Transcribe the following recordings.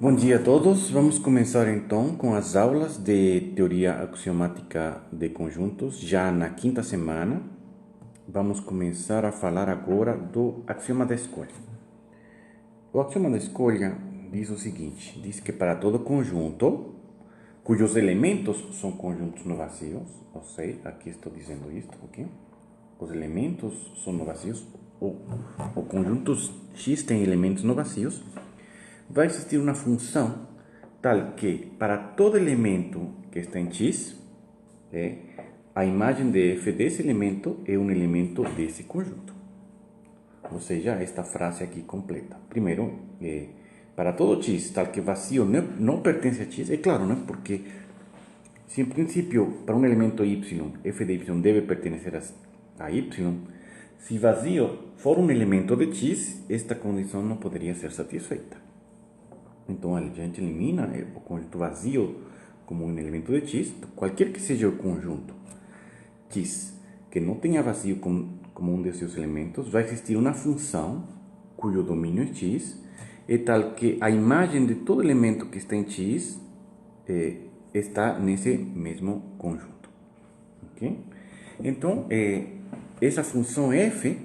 Bom dia a todos. Vamos começar então com as aulas de teoria axiomática de conjuntos, já na quinta semana. Vamos começar a falar agora do axioma da escolha. O axioma da escolha diz o seguinte: diz que para todo conjunto cujos elementos são conjuntos no vazios, ou seja, aqui estou dizendo isto, ok? Os elementos são no vazios, o conjunto X tem elementos no vazios, vai existir uma função tal que para todo elemento que está em X, a imagem de f desse elemento é um elemento desse conjunto. Ou seja, esta frase aqui completa. Primeiro, para todo X, tal que vazio não pertence a X, é claro, né? Porque se em princípio para um elemento Y, f de Y deve pertencer a Y, se vazio for um elemento de X, esta condição não poderia ser satisfeita. Então a gente elimina o conjunto vazio como um elemento de X, qualquer que seja o conjunto X que não tenha vazio como um de seus elementos, vai existir uma função cujo domínio é X, é tal que a imagem de todo elemento que está em X está nesse mesmo conjunto. Okay? Então, essa função f,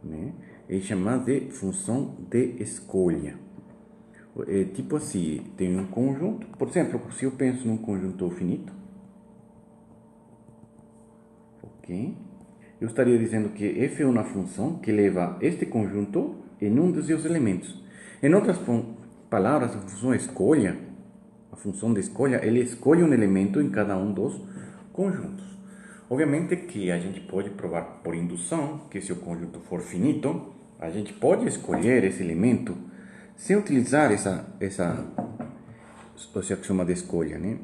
né, é chamada de função de escolha. Tipo assim, tem um conjunto, por exemplo, se eu penso num conjunto finito, ok? Eu estaria dizendo que f é uma função que leva este conjunto em um dos seus elementos. Em outras palavras, a função de escolha, ele escolhe um elemento em cada um dos conjuntos. Obviamente que a gente pode provar por indução que se o conjunto for finito, a gente pode escolher esse elemento sem utilizar esse axioma da escolha, né?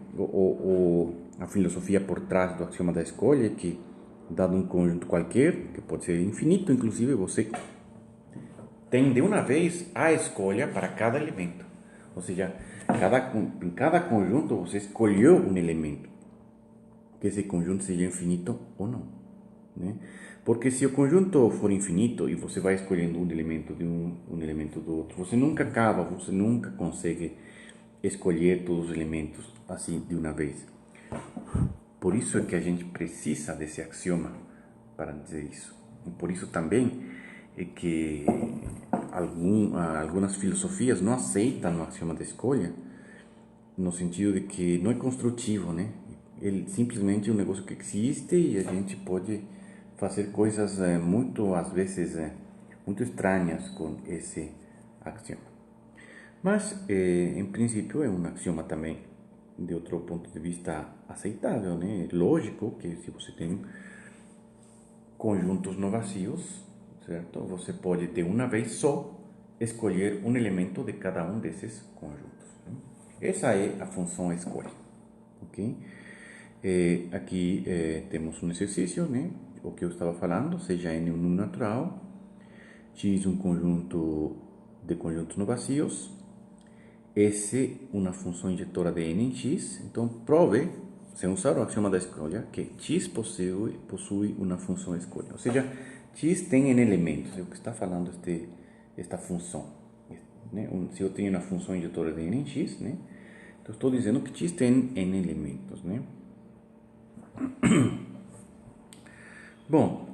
A filosofia por trás do axioma da escolha é que, dado um conjunto qualquer, que pode ser infinito, inclusive, você tem de uma vez a escolha para cada elemento. Ou seja, em cada conjunto você escolheu um elemento, que esse conjunto seja infinito ou não, né? Porque se o conjunto for infinito e você vai escolhendo um elemento de um elemento do outro, você nunca consegue escolher todos os elementos assim de uma vez. Por isso é que a gente precisa desse axioma para dizer isso. E por isso também é que algumas filosofias não aceitam o axioma da escolha, no sentido de que não é construtivo, né? Ele simplesmente é um negócio que existe e a gente pode fazer coisas muito, às vezes, muito estranhas com esse axioma. Mas, em princípio, é um axioma também, de outro ponto de vista, aceitável, né? Lógico que se você tem conjuntos não vazios, certo? Você pode, de uma vez só, escolher um elemento de cada um desses conjuntos, né? Essa é a função escolha, ok? Aqui temos um exercício, né? O que eu estava falando, seja N um número natural, X um conjunto de conjuntos não vazios, S uma função injetora de N em X. Então, prove, sem usar o axioma da escolha, que X possui uma função escolha. Ou seja, X tem N elementos. É o que está falando esta função, né? Se eu tenho uma função injetora de N em X, né? Então, estou dizendo que X tem N elementos, né? Bom,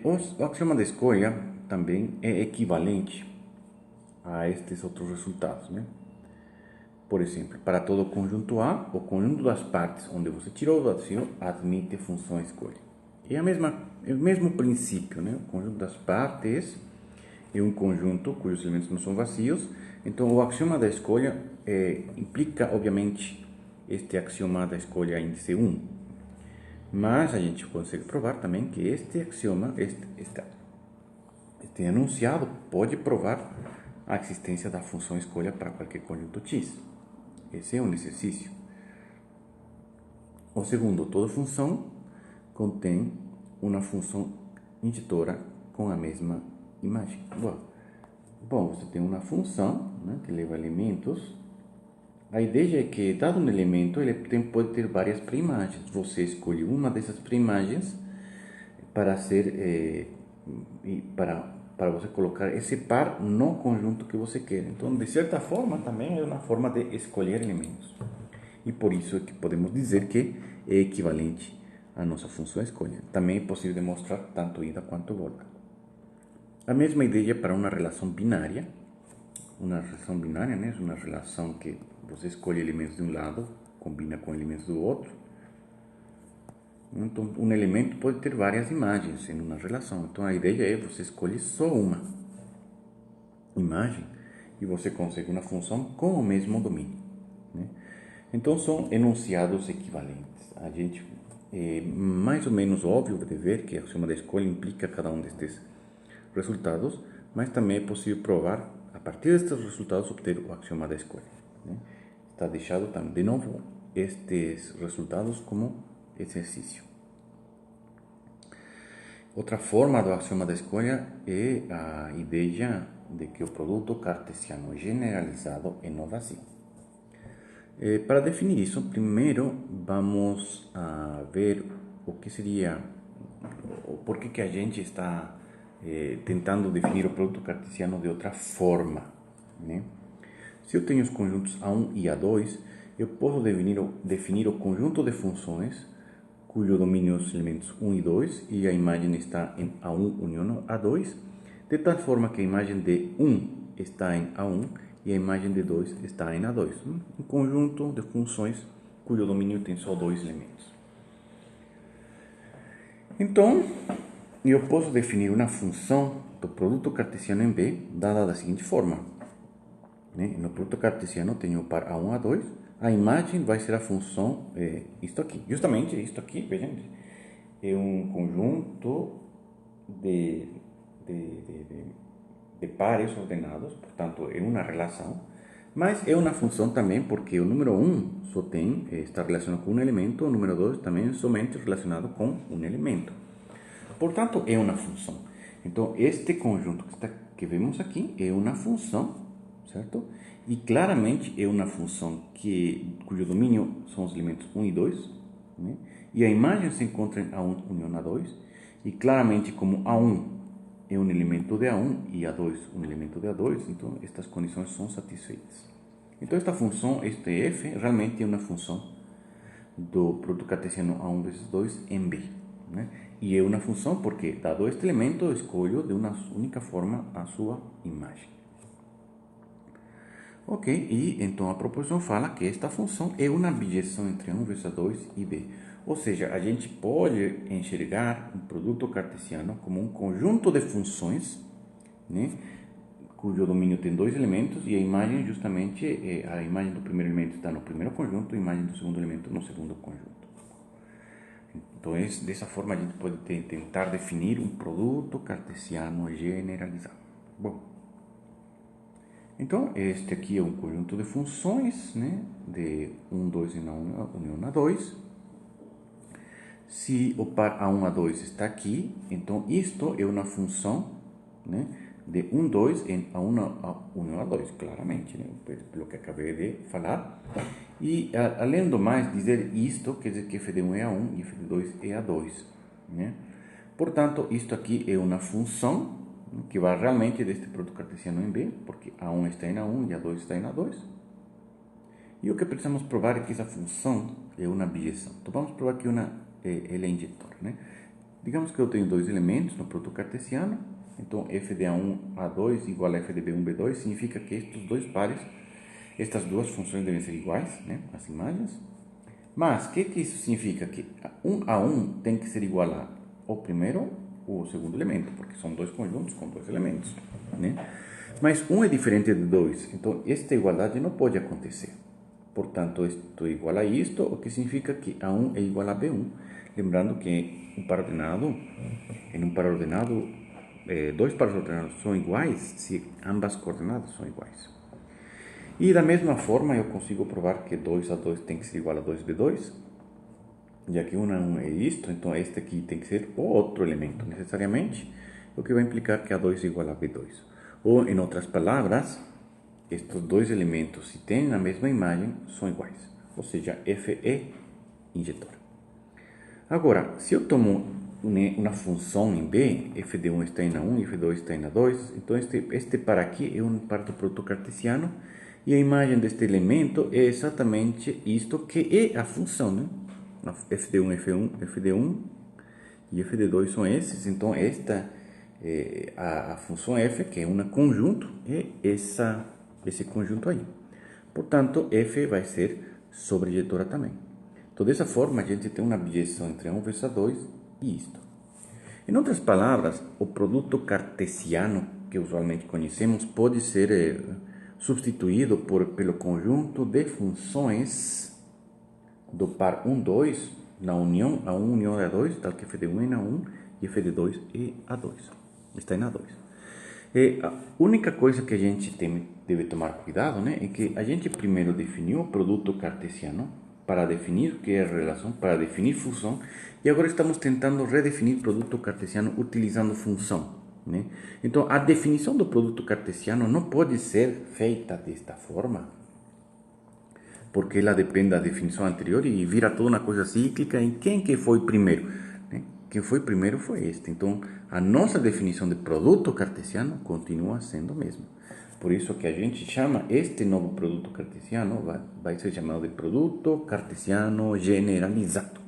o axioma da escolha também é equivalente a estes outros resultados, né? Por exemplo, para todo conjunto A, o conjunto das partes onde você tirou o vazio admite função escolha. É o mesmo princípio, né? O conjunto das partes é um conjunto cujos elementos não são vazios. Então, o axioma da escolha implica, obviamente, este axioma da escolha índice 1. Mas a gente consegue provar também que este axioma, este enunciado, pode provar a existência da função escolha para qualquer conjunto X. Esse é um exercício. O segundo, toda função contém uma função injetora com a mesma imagem. Bom, você tem uma função, né, que leva elementos. A ideia é que, dado um elemento, ele pode ter várias preimagens. Você escolhe uma dessas preimagens para para você colocar esse par no conjunto que você quer. Então, de certa forma, também é uma forma de escolher elementos. E por isso é que podemos dizer que é equivalente à nossa função escolha. Também é possível demonstrar tanto ida quanto volta. A mesma ideia para uma relação binária. Uma relação binária, né? É uma relação que você escolhe elementos de um lado, combina com elementos do outro. Então, um elemento pode ter várias imagens em uma relação. Então, a ideia é você escolher só uma imagem e você consegue uma função com o mesmo domínio, né? Então, são enunciados equivalentes. A gente é mais ou menos óbvio de ver que a axioma da escolha implica cada um destes resultados, mas também é possível provar, a partir destes resultados, obter o axioma da escolha, né? Está deixado também, de novo, estes resultados como exercício. Outra forma do axioma da escolha é a ideia de que o produto cartesiano generalizado é não vazio. Para definir isso, primeiro vamos a ver o que seria, por que a gente está tentando definir o produto cartesiano de outra forma, né? Se eu tenho os conjuntos A1 e A2, eu posso definir o conjunto de funções cujo domínio os elementos 1 e 2 e a imagem está em A1 união A2, de tal forma que a imagem de 1 está em A1 e a imagem de 2 está em A2. Um conjunto de funções cujo domínio tem só dois elementos. Então, eu posso definir uma função do produto cartesiano em B dada da seguinte forma, né? No produto cartesiano tenho o par A1, A2, a imagem vai ser a função, isto aqui. Justamente isto aqui, vejam, é um conjunto de pares ordenados, portanto, é uma relação, mas é uma função também porque o número 1 só está relacionado com um elemento, o número 2 também é somente relacionado com um elemento. Portanto, é uma função. Então, este conjunto que vemos aqui é uma função, certo? E claramente é uma função cujo domínio são os elementos 1 e 2, né? E a imagem se encontra em A1 união A2, e claramente como A1 é um elemento de A1 e A2 um elemento de A2, então estas condições são satisfeitas. Então esta função, este f, realmente é uma função do produto cartesiano A1 vezes 2 em B, né? E é uma função porque, dado este elemento, eu escolho de uma única forma a sua imagem. Ok, e então a proposição fala que esta função é uma bijeção entre 1 vezes 2 e B. Ou seja, a gente pode enxergar um produto cartesiano como um conjunto de funções, né, cujo domínio tem dois elementos e a imagem justamente, a imagem do primeiro elemento está no primeiro conjunto e a imagem do segundo elemento no segundo conjunto. Então, dessa forma a gente pode tentar definir um produto cartesiano generalizado. Bom, então, este aqui é um conjunto de funções, né, de 1, 2 e união a 2. Se o par A1, A2 está aqui, então isto é uma função, né, de 1, 2 em A1, união a 2, claramente, né, pelo que acabei de falar. E, além do mais, dizer isto, quer dizer que f de 1 é A1 e f de 2 é A2, né? Portanto, isto aqui é uma função que vai realmente deste produto cartesiano em B, porque A1 está em A1 e A2 está em A2. E o que precisamos provar é que essa função é uma bijeção. Então, vamos provar que ela é injetora, né? Digamos que eu tenho dois elementos no produto cartesiano, então f de A1, A2 igual a f de B1, B2, significa que estes dois pares, estas duas funções devem ser iguais, né, as imagens. Mas, o que isso significa? Que 1 a 1 tem que ser igual ao primeiro ou ao segundo elemento, porque são dois conjuntos com dois elementos, né? Mas 1 é diferente de 2, então esta igualdade não pode acontecer. Portanto, isto é igual a isto, o que significa que A1 é igual a B1. Lembrando que em um par ordenado, dois pares ordenados são iguais se ambas coordenadas são iguais. E da mesma forma, eu consigo provar que 2 a 2 tem que ser igual a 2B2, já que 1 a 1 é isto, então este aqui tem que ser o outro elemento, necessariamente, o que vai implicar que A2 é igual a B2. Ou, em outras palavras, estes dois elementos, se têm a mesma imagem, são iguais, ou seja, f é injetora. Agora, se eu tomo uma função em B, f de 1 está em A1 e f de 2 está em A2, então este par aqui é um par do produto cartesiano, e a imagem deste elemento é exatamente isto que é a função, né? F de 1, f de 1 e f de 2 são esses, então esta é a função f, que é um conjunto, é esse conjunto aí. Portanto, f vai ser sobrejetora também. Então, dessa forma, a gente tem uma objeção entre A1 vezes A2 e isto. Em outras palavras, o produto cartesiano que usualmente conhecemos pode ser substituído pelo conjunto de funções do par 1, 2, na união A1 união A2, tal que f de 1 é na 1 e f de 2 é A2. Está em A2. A única coisa que a gente deve tomar cuidado, né, é que a gente primeiro definiu o produto cartesiano para definir o que é relação, para definir função, e agora estamos tentando redefinir produto cartesiano utilizando função, né? Então, a definição do produto cartesiano não pode ser feita desta forma, porque ela depende da definição anterior e vira toda uma coisa cíclica em quem que foi primeiro, né? Quem foi primeiro foi este. Então, a nossa definição de produto cartesiano continua sendo a mesma. Por isso que a gente chama este novo produto cartesiano, vai ser chamado de produto cartesiano generalizado,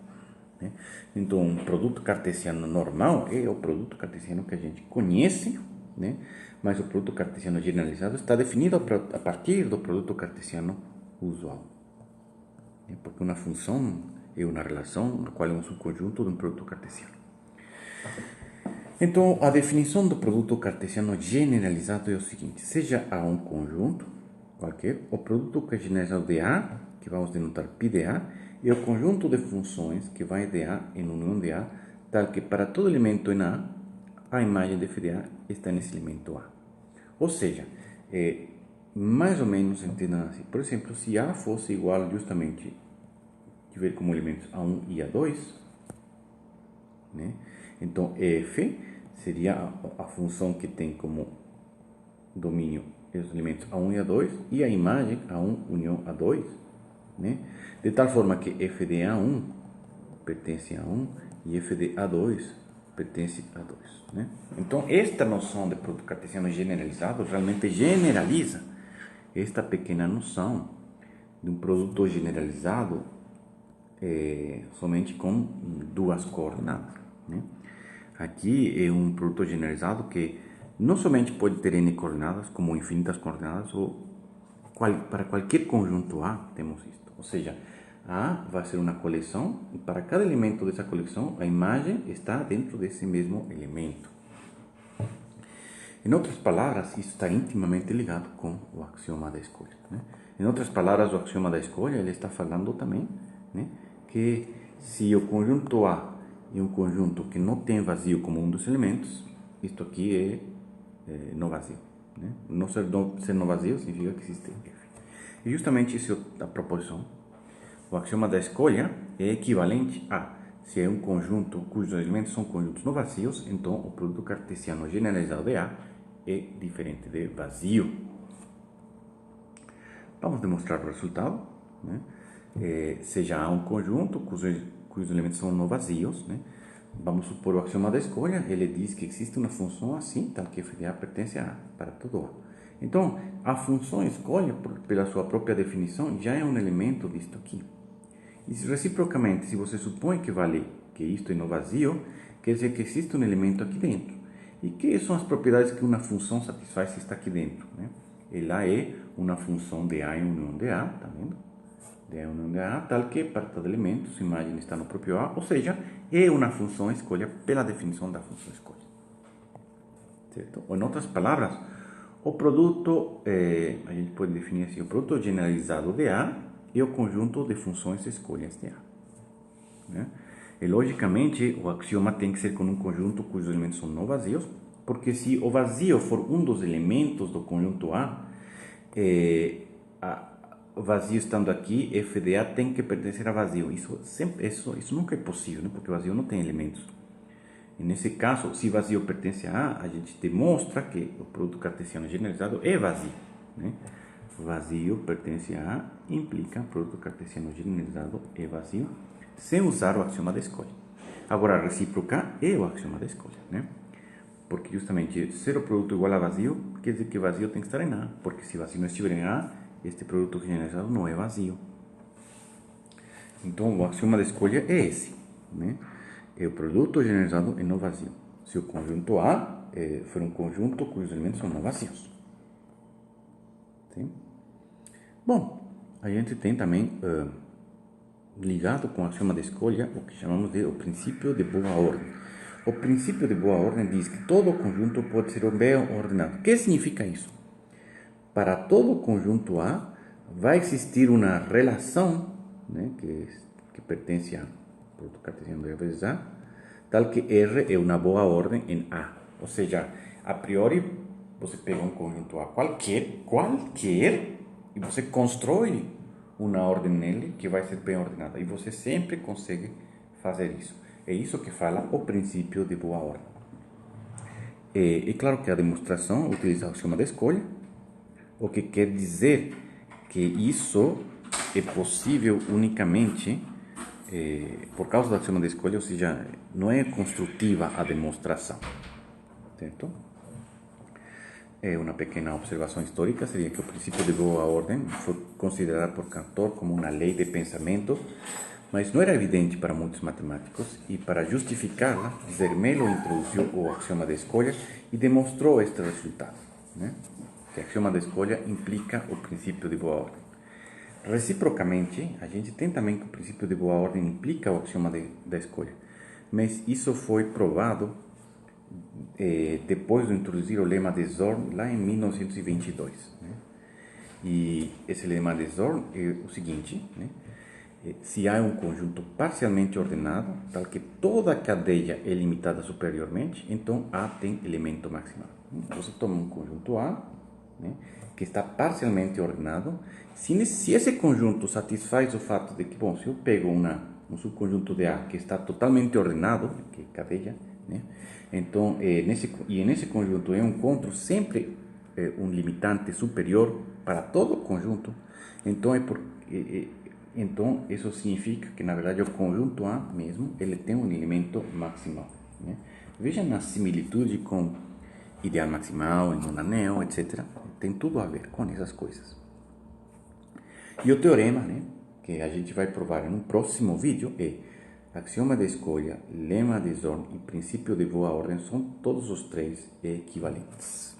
né? Então, um produto cartesiano normal é o produto cartesiano que a gente conhece, né? Mas o produto cartesiano generalizado está definido a partir do produto cartesiano usual, né? Porque uma função é uma relação, a qual é um subconjunto de um produto cartesiano. Então, a definição do produto cartesiano generalizado é o seguinte: seja A um conjunto qualquer, o produto que é generalizado de A, que vamos denotar π de A, é o conjunto de funções que vai de A em união de A, tal que para todo elemento em a imagem de f de A está nesse elemento A. Ou seja, mais ou menos entendam assim. Por exemplo, se A fosse igual justamente, tiver como elementos A1 e A2, né? Então, f seria a função que tem como domínio os elementos A1 e A2 e a imagem A1 união A2, né? De tal forma que f de A1 pertence a A1 e f de A2 pertence a A2, né? Então, esta noção de produto cartesiano generalizado realmente generaliza esta pequena noção de um produto generalizado somente com duas coordenadas, né? Aqui é um produto generalizado que não somente pode ter n coordenadas, como infinitas coordenadas, ou para qualquer conjunto A temos isto. Ou seja, A vai ser uma coleção e para cada elemento dessa coleção a imagem está dentro desse mesmo elemento. Em outras palavras, isso está intimamente ligado com o axioma da escolha, né? Em outras palavras, o axioma da escolha ele está falando também, né, que se o conjunto A é um conjunto que não tem vazio como um dos elementos, isto aqui é não vazio, né? Não ser não vazio significa que existe F. E justamente isso é a proposição. O axioma da escolha é equivalente a: se é um conjunto cujos elementos são conjuntos não vazios, então o produto cartesiano generalizado de A é diferente de vazio. Vamos demonstrar o resultado, né? Seja A um conjunto cujos elementos são não vazios, né? Vamos supor o axioma da escolha, ele diz que existe uma função assim, tal que f de A pertence a A, para todo A. Então, a função escolha, pela sua própria definição, já é um elemento disto aqui. E reciprocamente, se você supõe que vale que isto é não vazio, quer dizer que existe um elemento aqui dentro. E que são as propriedades que uma função satisfaz se está aqui dentro, né? Ela é uma função de A em união de A, tá vendo? De A em união de A, tal que para todo elemento sua imagem está no próprio A, ou seja, é uma função escolha pela definição da função escolha. Certo? Ou, em outras palavras, o produto, a gente pode definir assim: o produto generalizado de A é o conjunto de funções escolhas de A, né? E, logicamente, o axioma tem que ser com um conjunto cujos elementos são não vazios, porque se o vazio for um dos elementos do conjunto A, o vazio estando aqui, f de A tem que pertencer a vazio. Isso nunca é possível, né? Porque o vazio não tem elementos. E nesse caso, se vazio pertence a gente demonstra que o produto cartesiano generalizado é vazio, né? Vazio pertence a A implica produto cartesiano generalizado é vazio, sem usar o axioma da escolha. Agora, a recíproca é o axioma da escolha, né? Porque justamente ser o produto igual a vazio, quer dizer que vazio tem que estar em A, porque se vazio não estiver em A, este produto generalizado não é vazio. Então, o axioma da escolha é esse, né? É o produto generalizado e não vazio. Se o conjunto A for um conjunto cujos elementos são não vazios. Sim? Bom, a gente tem também, ligado com o axioma da escolha, o que chamamos de o princípio de boa ordem. O princípio de boa ordem diz que todo conjunto pode ser bem ordenado. O que significa isso? Para todo conjunto A, vai existir uma relação, né, que pertence a produto cartesiano de vezes A, tal que R é uma boa ordem em A. Ou seja, a priori, você pega um conjunto A qualquer, e você constrói uma ordem nele que vai ser bem ordenada. E você sempre consegue fazer isso. É isso que fala o princípio de boa ordem. É claro que a demonstração utiliza o axioma da escolha, o que quer dizer que isso é possível unicamente por causa do axioma da escolha, ou seja, não é construtiva a demonstração, certo? Uma pequena observação histórica seria que o princípio de boa ordem foi considerado por Cantor como uma lei de pensamento, mas não era evidente para muitos matemáticos, e para justificá-la, Zermelo introduziu o axioma da escolha e demonstrou este resultado, né? Que o axioma da escolha implica o princípio de boa ordem. Reciprocamente, a gente tem também que o princípio de boa ordem implica o axioma da escolha, mas isso foi provado depois de introduzir o lema de Zorn lá em 1922. Né? E esse lema de Zorn é o seguinte, né? Se há um conjunto parcialmente ordenado, tal que toda a cadeia é limitada superiormente, então A tem elemento maximal. Você toma um conjunto A, né, que está parcialmente ordenado. Se esse conjunto satisfaz o fato de que, bom, se eu pego um subconjunto de A que está totalmente ordenado, que é cadeia, né, então, nesse conjunto eu encontro sempre um limitante superior para todo o conjunto, então então isso significa que na verdade o conjunto A mesmo ele tem um elemento maximal, né? Veja na similitude com ideal maximal, em um anel, etc. Tem tudo a ver com essas coisas. E o teorema, né, que a gente vai provar no próximo vídeo é axioma da escolha, lema de Zorn e princípio de boa ordem são todos os três equivalentes.